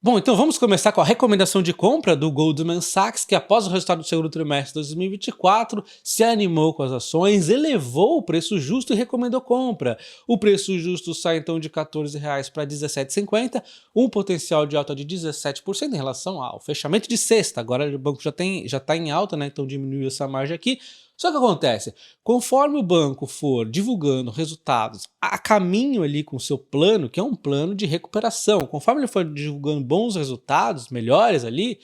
Bom, então vamos começar com a recomendação de compra do Goldman Sachs, que após o resultado do segundo trimestre de 2024, se animou com as ações, elevou o preço justo e recomendou compra. O preço justo sai então de R$ 14 para R$ 17,50, um potencial de alta de 17% em relação ao fechamento de sexta. Agora o banco já está em alta, né? Então diminuiu essa margem aqui. Só que acontece, conforme o banco for divulgando resultados a caminho ali com o seu plano, que é um plano de recuperação, conforme ele for divulgando bons resultados, melhores ali,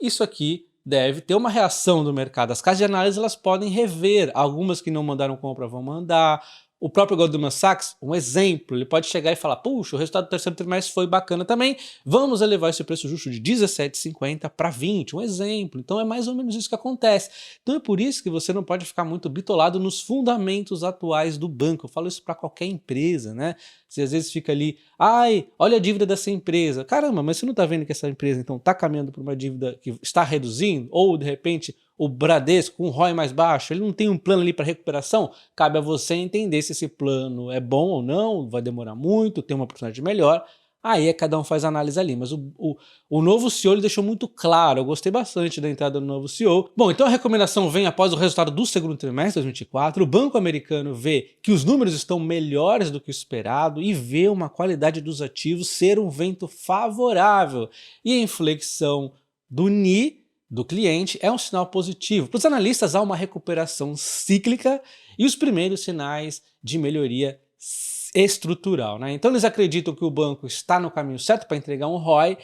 isso aqui deve ter uma reação do mercado. As casas de análise elas podem rever, algumas que não mandaram compra vão mandar. O próprio Goldman Sachs, um exemplo, ele pode chegar e falar, puxa, o resultado do terceiro trimestre foi bacana também, vamos elevar esse preço justo de 17,50 para 20, um exemplo. Então é mais ou menos isso que acontece. Então é por isso que você não pode ficar muito bitolado nos fundamentos atuais do banco. Eu falo isso para qualquer empresa, né? Você às vezes fica ali, ai, olha a dívida dessa empresa. Caramba, mas você não está vendo que essa empresa então está caminhando por uma dívida que está reduzindo? Ou de repente o Bradesco com um ROI mais baixo, ele não tem um plano ali para recuperação? Cabe a você entender se esse plano é bom ou não, vai demorar muito, tem uma oportunidade melhor. Aí cada um faz a análise ali, mas o novo CEO ele deixou muito claro, eu gostei bastante da entrada do novo CEO. Bom, então a recomendação vem após o resultado do segundo trimestre de 2024, o banco americano vê que os números estão melhores do que o esperado e vê uma qualidade dos ativos ser um vento favorável. E a inflexão do NI do cliente é um sinal positivo. Para os analistas há uma recuperação cíclica e os primeiros sinais de melhoria estrutural, né? Então eles acreditam que o banco está no caminho certo para entregar um ROI,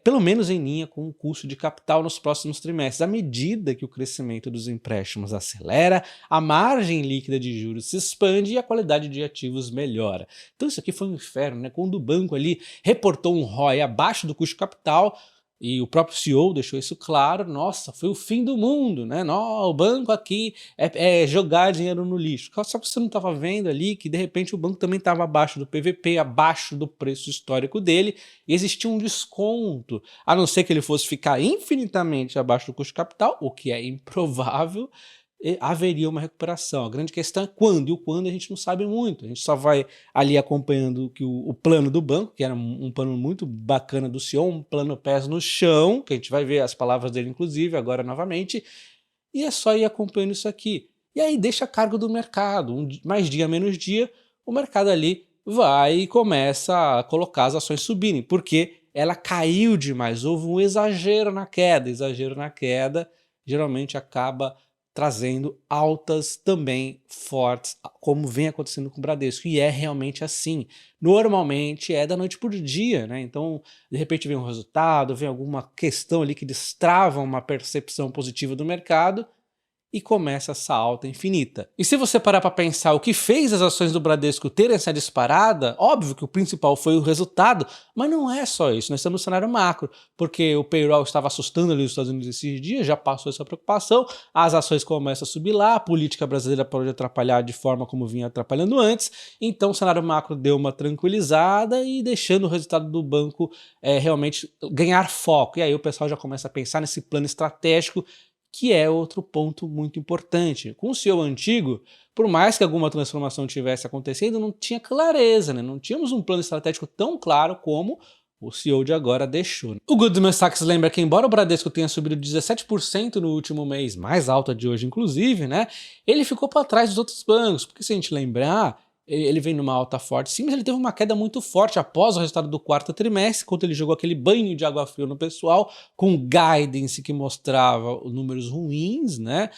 pelo menos em linha com o custo de capital nos próximos trimestres. À medida que o crescimento dos empréstimos acelera, a margem líquida de juros se expande e a qualidade de ativos melhora. Então isso aqui foi um inferno, né? Quando o banco ali reportou um ROI abaixo do custo de capital, e o próprio CEO deixou isso claro, nossa, foi o fim do mundo, né? O banco aqui é jogar dinheiro no lixo. Só que você não estava vendo ali que de repente o banco também estava abaixo do PVP, abaixo do preço histórico dele, e existia um desconto, a não ser que ele fosse ficar infinitamente abaixo do custo de capital, o que é improvável, haveria uma recuperação. A grande questão é quando, e o quando a gente não sabe muito, a gente só vai ali acompanhando que o plano do banco, que era um plano muito bacana do CEO, um plano pés no chão, que a gente vai ver as palavras dele inclusive agora novamente, e é só ir acompanhando isso aqui. E aí deixa a cargo do mercado, mais dia menos dia, o mercado ali vai e começa a colocar as ações subirem, porque ela caiu demais, houve um exagero na queda geralmente acaba trazendo altas também fortes, como vem acontecendo com o Bradesco, e é realmente assim. Normalmente é da noite por dia, né? Então, de repente vem um resultado, vem alguma questão ali que destrava uma percepção positiva do mercado, e começa essa alta infinita. E se você parar para pensar o que fez as ações do Bradesco terem essa disparada, óbvio que o principal foi o resultado, mas não é só isso, nós estamos no cenário macro, porque o payroll estava assustando ali os Estados Unidos esses dias, já passou essa preocupação, as ações começam a subir lá, a política brasileira pode atrapalhar de forma como vinha atrapalhando antes, então o cenário macro deu uma tranquilizada e deixando o resultado do banco realmente ganhar foco. E aí o pessoal já começa a pensar nesse plano estratégico, que é outro ponto muito importante. Com o CEO antigo, por mais que alguma transformação tivesse acontecendo, não tinha clareza, né? Não tínhamos um plano estratégico tão claro como o CEO de agora deixou. O Goldman Sachs lembra que embora o Bradesco tenha subido 17% no último mês, mais alta de hoje inclusive, né? Ele ficou para trás dos outros bancos, porque se a gente lembrar, ele vem numa alta forte sim, mas ele teve uma queda muito forte após o resultado do quarto trimestre, quando ele jogou aquele banho de água fria no pessoal, com guidance que mostrava números ruins, né?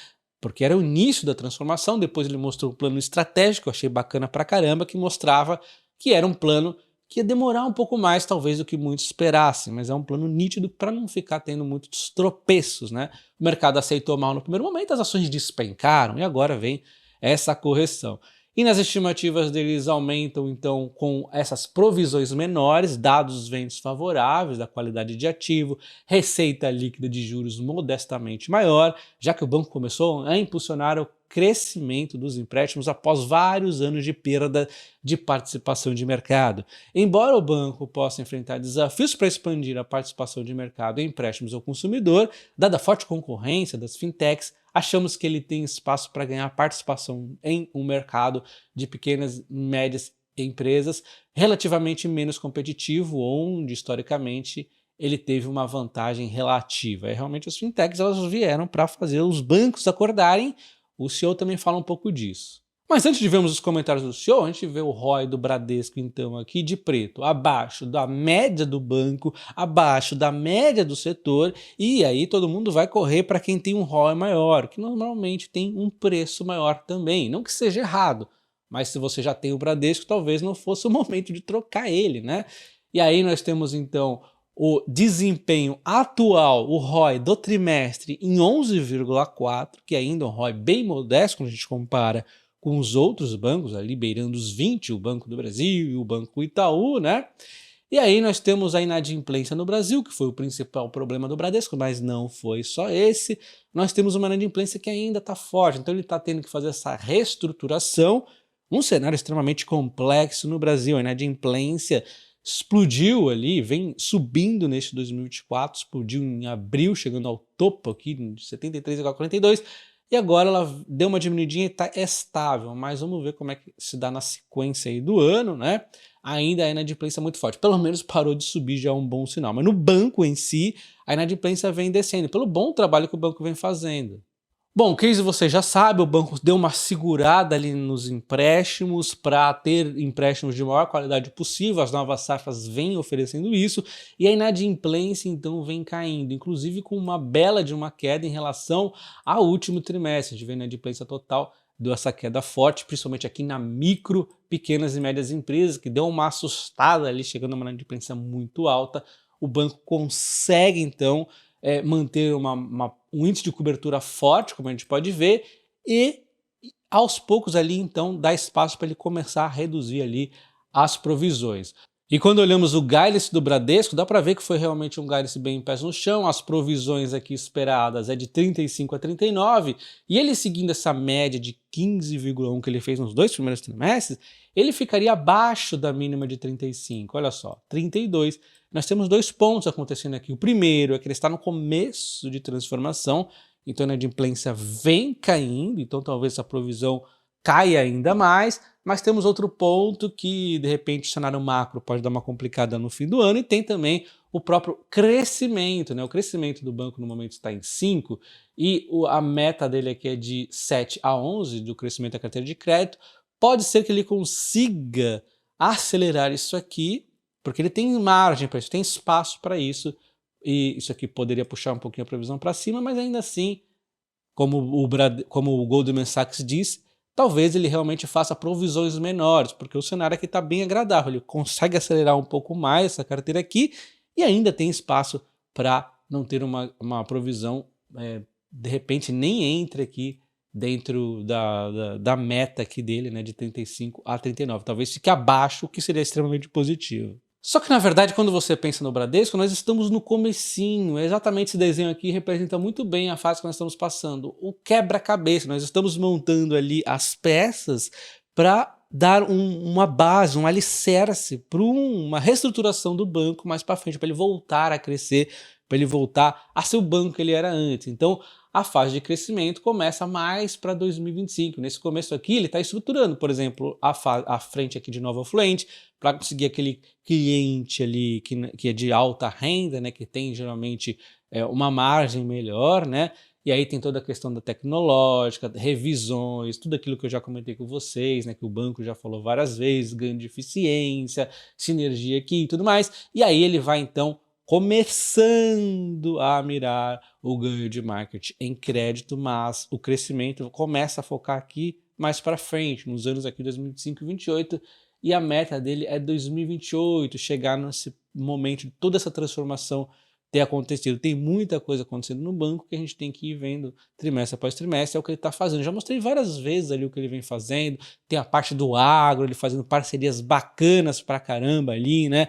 Porque era o início da transformação, depois ele mostrou um plano estratégico, eu achei bacana pra caramba, que mostrava que era um plano que ia demorar um pouco mais talvez do que muitos esperassem, mas é um plano nítido para não ficar tendo muitos tropeços, né? O mercado aceitou mal no primeiro momento, as ações despencaram e agora vem essa correção. E nas estimativas deles aumentam então com essas provisões menores, dados os ventos favoráveis da qualidade de ativo, receita líquida de juros modestamente maior, já que o banco começou a impulsionar o crescimento dos empréstimos após vários anos de perda de participação de mercado. Embora o banco possa enfrentar desafios para expandir a participação de mercado em empréstimos ao consumidor, dada a forte concorrência das fintechs, achamos que ele tem espaço para ganhar participação em um mercado de pequenas e médias empresas relativamente menos competitivo, onde historicamente ele teve uma vantagem relativa. Realmente as fintechs elas vieram para fazer os bancos acordarem, o CEO também fala um pouco disso. Mas antes de vermos os comentários do CEO, a gente vê o ROI do Bradesco, então, aqui de preto, abaixo da média do banco, abaixo da média do setor, e aí todo mundo vai correr para quem tem um ROI maior, que normalmente tem um preço maior também. Não que seja errado, mas se você já tem o Bradesco, talvez não fosse o momento de trocar ele, né? E aí nós temos, então, o desempenho atual, o ROI do trimestre em 11,4, que ainda é um ROI bem modesto quando a gente compara com os outros bancos, ali beirando os 20, o Banco do Brasil e o Banco Itaú, né? E aí nós temos a inadimplência no Brasil, que foi o principal problema do Bradesco, mas não foi só esse. Nós temos uma inadimplência que ainda está forte, então ele está tendo que fazer essa reestruturação, um cenário extremamente complexo no Brasil. A inadimplência explodiu ali, vem subindo neste 2024, explodiu em abril, chegando ao topo aqui de 73,42, e agora ela deu uma diminuidinha e está estável, mas vamos ver como é que se dá na sequência aí do ano, né? Ainda a inadimplência é muito forte, pelo menos parou de subir, já é um bom sinal. Mas no banco em si, a inadimplência vem descendo, pelo bom trabalho que o banco vem fazendo. Bom, case você já sabe, o banco deu uma segurada ali nos empréstimos para ter empréstimos de maior qualidade possível, as novas safras vêm oferecendo isso, e a inadimplência então vem caindo, inclusive com uma bela de uma queda em relação ao último trimestre. A gente vê a inadimplência total, deu essa queda forte, principalmente aqui na micro, pequenas e médias empresas, que deu uma assustada ali, chegando a uma inadimplência muito alta. O banco consegue então manter um índice de cobertura forte, como a gente pode ver, e aos poucos ali então dá espaço para ele começar a reduzir ali as provisões. E quando olhamos o guidance do Bradesco, dá para ver que foi realmente um guidance bem em pés no chão, as provisões aqui esperadas é de 35 a 39, e ele seguindo essa média de 15,1 que ele fez nos 2 primeiros trimestres, ele ficaria abaixo da mínima de 35, olha só, 32. Nós temos 2 pontos acontecendo aqui. O primeiro é que ele está no começo de transformação, então a inadimplência vem caindo, então talvez essa provisão caia ainda mais, mas temos outro ponto que de repente o cenário macro pode dar uma complicada no fim do ano, e tem também o próprio crescimento, né? O crescimento do banco no momento está em 5 e a meta dele aqui é de 7 a 11 do crescimento da carteira de crédito. Pode ser que ele consiga acelerar isso aqui, porque ele tem margem para isso, tem espaço para isso, e isso aqui poderia puxar um pouquinho a previsão para cima, mas ainda assim, como o Goldman Sachs diz, talvez ele realmente faça provisões menores, porque o cenário aqui está bem agradável, ele consegue acelerar um pouco mais essa carteira aqui e ainda tem espaço para não ter uma provisão, de repente nem entre aqui dentro da meta aqui dele, né, de 35 a 39, talvez fique abaixo, o que seria extremamente positivo. Só que na verdade quando você pensa no Bradesco, nós estamos no comecinho, exatamente esse desenho aqui representa muito bem a fase que nós estamos passando, o quebra-cabeça, nós estamos montando ali as peças para dar uma base, um alicerce para uma reestruturação do banco mais para frente, para ele voltar a crescer, para ele voltar a ser o banco que ele era antes. Então a fase de crescimento começa mais para 2025. Nesse começo aqui ele está estruturando, por exemplo, a frente aqui de Nova Fluente, para conseguir aquele cliente ali que é de alta renda, né, que tem geralmente uma margem melhor, né? E aí tem toda a questão da tecnológica, revisões, tudo aquilo que eu já comentei com vocês, né, que o banco já falou várias vezes, ganho de eficiência, sinergia aqui e tudo mais. E aí ele vai então começando a mirar o ganho de market em crédito, mas o crescimento começa a focar aqui mais para frente, nos anos aqui 2025 e 2028, e a meta dele é 2028, chegar nesse momento de toda essa transformação ter acontecido. Tem muita coisa acontecendo no banco que a gente tem que ir vendo trimestre após trimestre, é o que ele está fazendo. Já mostrei várias vezes ali o que ele vem fazendo, tem a parte do agro, ele fazendo parcerias bacanas pra caramba ali, né?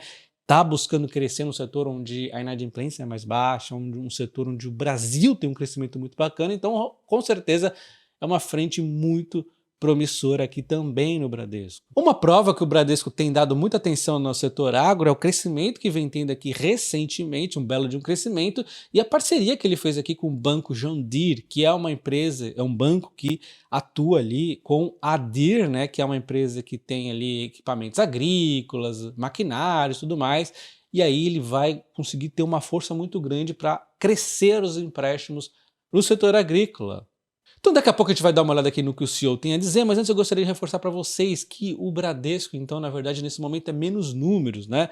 Tá buscando crescer no setor onde a inadimplência é mais baixa, um setor onde o Brasil tem um crescimento muito bacana, então com certeza é uma frente muito promissora aqui também no Bradesco. Uma prova que o Bradesco tem dado muita atenção no setor agro é o crescimento que vem tendo aqui recentemente, um belo de um crescimento, e a parceria que ele fez aqui com o Banco John Deere, que é uma empresa, é um banco que atua ali com a Deere, né, que é uma empresa que tem ali equipamentos agrícolas, maquinários e tudo mais, e aí ele vai conseguir ter uma força muito grande para crescer os empréstimos no setor agrícola. Então daqui a pouco a gente vai dar uma olhada aqui no que o CEO tem a dizer, mas antes eu gostaria de reforçar para vocês que o Bradesco, então, na verdade, nesse momento é menos números, né?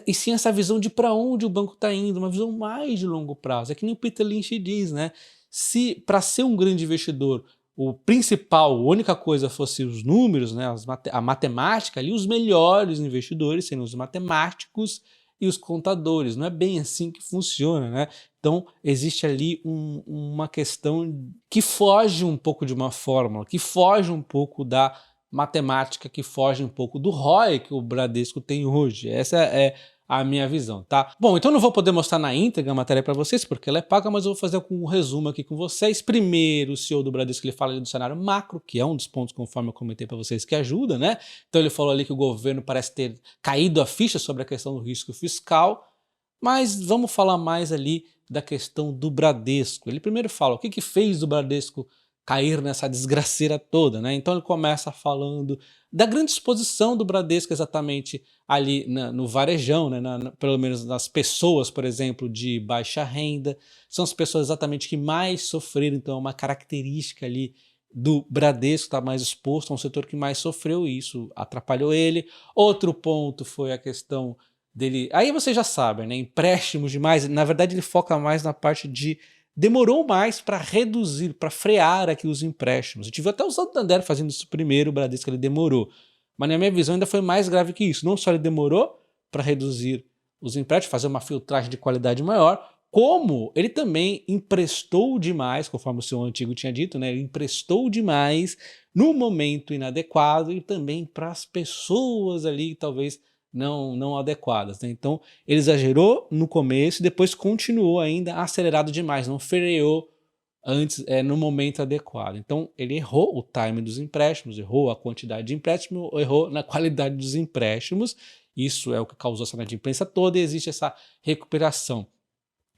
E sim essa visão de para onde o banco está indo, uma visão mais de longo prazo. É que nem o Peter Lynch diz, né? Se para ser um grande investidor o principal, a única coisa fosse os números, né, a matemática ali, os melhores investidores seriam os matemáticos e os contadores. Não é bem assim que funciona, né? Então existe ali uma questão que foge um pouco de uma fórmula, que foge um pouco da matemática, que foge um pouco do ROI que o Bradesco tem hoje. Essa é a minha visão, tá? Bom, então eu não vou poder mostrar na íntegra a matéria para vocês, porque ela é paga, mas eu vou fazer um resumo aqui com vocês. Primeiro, o CEO do Bradesco ele fala ali do cenário macro, que é um dos pontos, conforme eu comentei para vocês, que ajuda, né? Então ele falou ali que o governo parece ter caído a ficha sobre a questão do risco fiscal, mas vamos falar mais ali da questão do Bradesco. Ele primeiro fala o que fez o Bradesco cair nessa desgraceira toda, né? Então ele começa falando da grande exposição do Bradesco exatamente ali no varejão, né? Pelo menos nas pessoas, por exemplo, de baixa renda. São as pessoas exatamente que mais sofreram, então é uma característica ali do Bradesco estar mais exposto a um setor que mais sofreu e isso atrapalhou ele. Outro ponto foi a questão dele, aí vocês já sabem, né? Empréstimos demais, na verdade ele foca mais na parte de demorou mais para reduzir, para frear aqui os empréstimos. A gente viu até o Santander fazendo isso primeiro, o Bradesco ele demorou. Mas na minha visão ainda foi mais grave que isso. Não só ele demorou para reduzir os empréstimos, fazer uma filtragem de qualidade maior, como ele também emprestou demais, conforme o seu antigo tinha dito, né? Ele emprestou demais no momento inadequado e também para as pessoas ali, talvez não adequadas, né? Então ele exagerou no começo e depois continuou ainda acelerado demais, não freou antes, no momento adequado. Então ele errou o time dos empréstimos, errou a quantidade de empréstimo, errou na qualidade dos empréstimos. Isso é o que causou essa inadimplência toda e existe essa recuperação.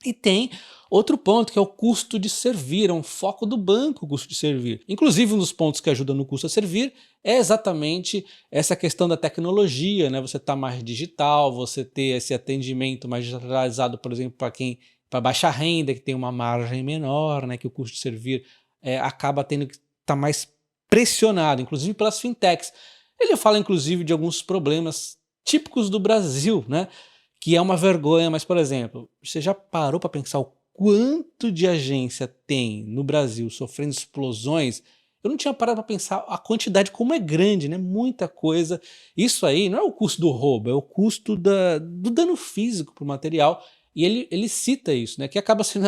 E tem outro ponto que é o custo de servir, é um foco do banco o custo de servir. Inclusive um dos pontos que ajuda no custo a servir é exatamente essa questão da tecnologia, né? Você tá mais digital, você ter esse atendimento mais digitalizado, por exemplo, para baixa renda, que tem uma margem menor, né? Que o custo de servir acaba tendo que estar mais pressionado, inclusive pelas fintechs. Ele fala inclusive de alguns problemas típicos do Brasil, né? Que é uma vergonha, mas, por exemplo, você já parou para pensar o quanto de agência tem no Brasil sofrendo explosões? Eu não tinha parado para pensar a quantidade, como é grande, né? Muita coisa. Isso aí não é o custo do roubo, é o custo do dano físico para o material. E ele cita isso, né? Que acaba sendo,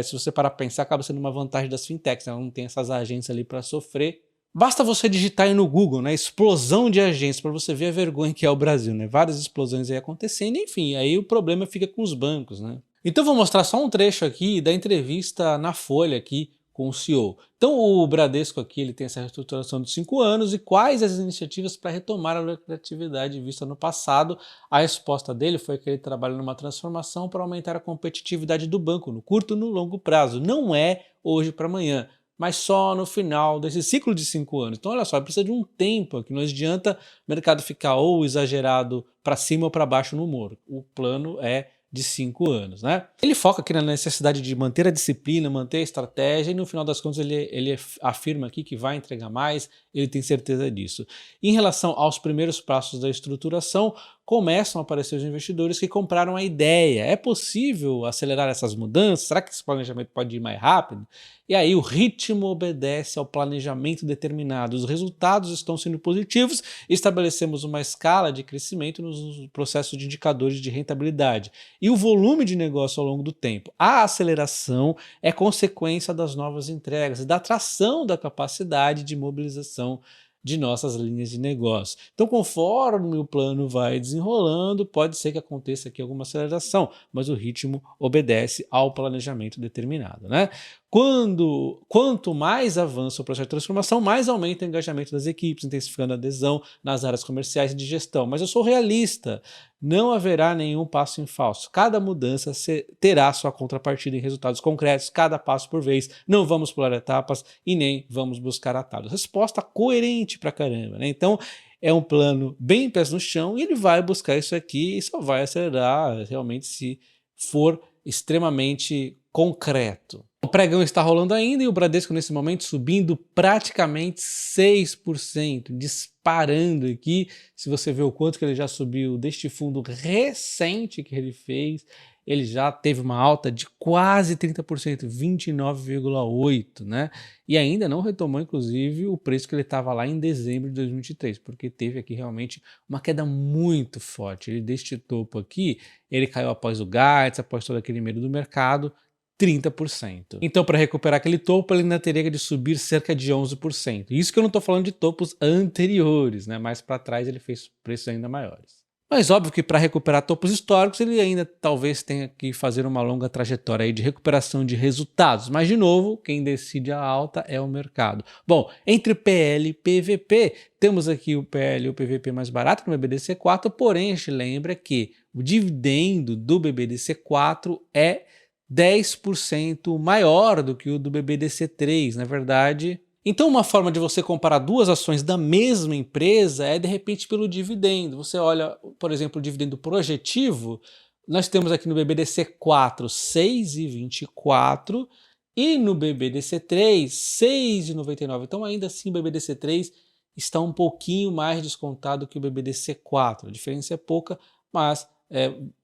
se você parar para pensar, acaba sendo uma vantagem das fintechs, né? Ela não tem essas agências ali para sofrer. Basta você digitar aí no Google, né, explosão de agências, para você ver a vergonha que é o Brasil, né? Várias explosões aí acontecendo, enfim, aí o problema fica com os bancos, né? Então vou mostrar só um trecho aqui da entrevista na Folha aqui com o CEO. Então o Bradesco aqui ele tem essa reestruturação de 5 anos e quais as iniciativas para retomar a lucratividade vista no passado. A resposta dele foi que ele trabalha numa transformação para aumentar a competitividade do banco no curto e no longo prazo. Não é hoje para amanhã, mas só no final desse ciclo de 5 anos. Então olha só, precisa de um tempo aqui, não adianta o mercado ficar ou exagerado para cima ou para baixo no humor. O plano é de 5 anos, né? Ele foca aqui na necessidade de manter a disciplina, manter a estratégia e no final das contas ele afirma aqui que vai entregar mais, ele tem certeza disso. Em relação aos primeiros passos da estruturação, começam a aparecer os investidores que compraram a ideia. É possível acelerar essas mudanças? Será que esse planejamento pode ir mais rápido? E aí o ritmo obedece ao planejamento determinado. Os resultados estão sendo positivos, estabelecemos uma escala de crescimento nos processos de indicadores de rentabilidade e o volume de negócio ao longo do tempo. A aceleração é consequência das novas entregas e da atração da capacidade de mobilização de nossas linhas de negócio. Então, conforme o plano vai desenrolando, pode ser que aconteça aqui alguma aceleração, mas o ritmo obedece ao planejamento determinado, né? Quanto mais avança o processo de transformação, mais aumenta o engajamento das equipes, intensificando a adesão nas áreas comerciais e de gestão. Mas eu sou realista, não haverá nenhum passo em falso. Cada mudança terá sua contrapartida em resultados concretos, cada passo por vez. Não vamos pular etapas e nem vamos buscar atalhos. Resposta coerente pra caramba, né? Então, é um plano bem pés no chão e ele vai buscar isso aqui e só vai acelerar realmente se for extremamente concreto. O pregão está rolando ainda e o Bradesco nesse momento subindo praticamente 6%, disparando aqui. Se você vê o quanto que ele já subiu deste fundo recente que ele fez, ele já teve uma alta de quase 30%, 29,8%, né? E ainda não retomou, inclusive, o preço que ele estava lá em dezembro de 2023, porque teve aqui realmente uma queda muito forte. Ele deste topo aqui, ele caiu após o Guides, após todo aquele medo do mercado, 30%. Então, para recuperar aquele topo, ele ainda teria de subir cerca de 11%. Isso que eu não estou falando de topos anteriores, né? Mais para trás ele fez preços ainda maiores. Mas óbvio que para recuperar topos históricos, ele ainda talvez tenha que fazer uma longa trajetória aí de recuperação de resultados. Mas, de novo, quem decide a alta é o mercado. Bom, entre PL e PVP, temos aqui o PL e o PVP mais barato no BBDC4, porém, a gente lembra que o dividendo do BBDC4 é 10% maior do que o do BBDC3, na verdade. Então uma forma de você comparar duas ações da mesma empresa é de repente pelo dividendo. Você olha, por exemplo, o dividendo projetivo, nós temos aqui no BBDC4 6,24 e no BBDC3 6,99. Então ainda assim o BBDC3 está um pouquinho mais descontado que o BBDC4. A diferença é pouca, mas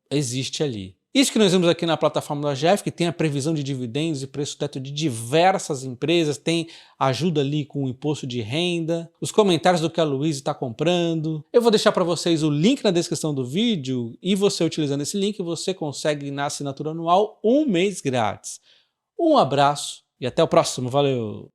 existe ali. Isso que nós vemos aqui na plataforma do AGF, que tem a previsão de dividendos e preço teto de diversas empresas, tem ajuda ali com o imposto de renda, os comentários do que a Luiz está comprando. Eu vou deixar para vocês o link na descrição do vídeo e você utilizando esse link você consegue na assinatura anual 1 mês grátis. Um abraço e até o próximo, valeu!